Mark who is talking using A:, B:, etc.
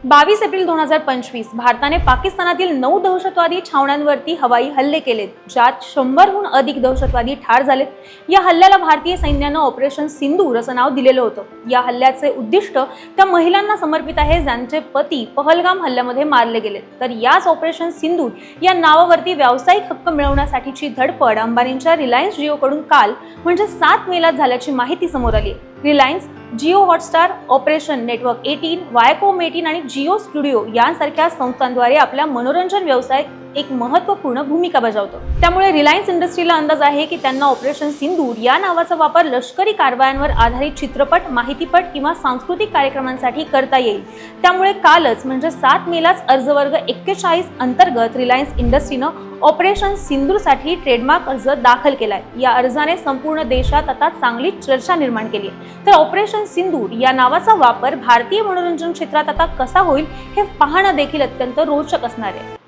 A: 22 April 2025 भारताने पाकिस्तानातील 9 दहशतवादी छावण्यांवरती हवाई हल्ले केलेत, ज्यात 100हून अधिक दहशतवादी ठार झालेत। या हल्ल्याला भारतीय सैन्यानं ऑपरेशन सिंदूर असं नाव दिलेलं होतं। या हल्ल्याचे उद्दिष्ट त्या महिलांना समर्पित आहे ज्यांचे पती पहलगाम हल्ल्यामध्ये मारले गेलेत। तर याच ऑपरेशन सिंदूर या नावावरती व्यावसायिक हक्क मिळवण्यासाठीची धडपड अंबानींच्या रिलायन्स जिओकडून काल म्हणजे 7 मेला झाल्याची माहिती समोर आली। Reliance Jio Hotstar, operation network 18, Viacom 18 आणि जिओ स्टुडिओ यांसारख्या संस्थांद्वारे आपल्या मनोरंजन व्यवसायात एक महत्त्वपूर्ण भूमिका बजावतो। त्यामुळे रिलायन्स इंडस्ट्रीला अंदाज आहे की त्यांना ऑपरेशन सिंदूर या नावाचा वापर लष्करी कारवायांवर आधारित चित्रपट, माहितीपट किंवा सांस्कृतिक कार्यक्रमांसाठी करता येईल। त्यामुळे कालच म्हणजे 7 मेलाच अर्ज वर्ग 41 अंतर्गत रिलायन्स इंडस्ट्रीनं ऑपरेशन सिंदूरसाठी ट्रेडमार्क अर्ज दाखल केलाय। या अर्जाने संपूर्ण देशात आता चांगली चर्चा निर्माण केली आहे। तर ऑपरेशन सिंदूर या नावाचा वापर भारतीय मनोरंजन क्षेत्रात आता कसा होईल हे पाहणं देखील अत्यंत रोचक असणार आहे।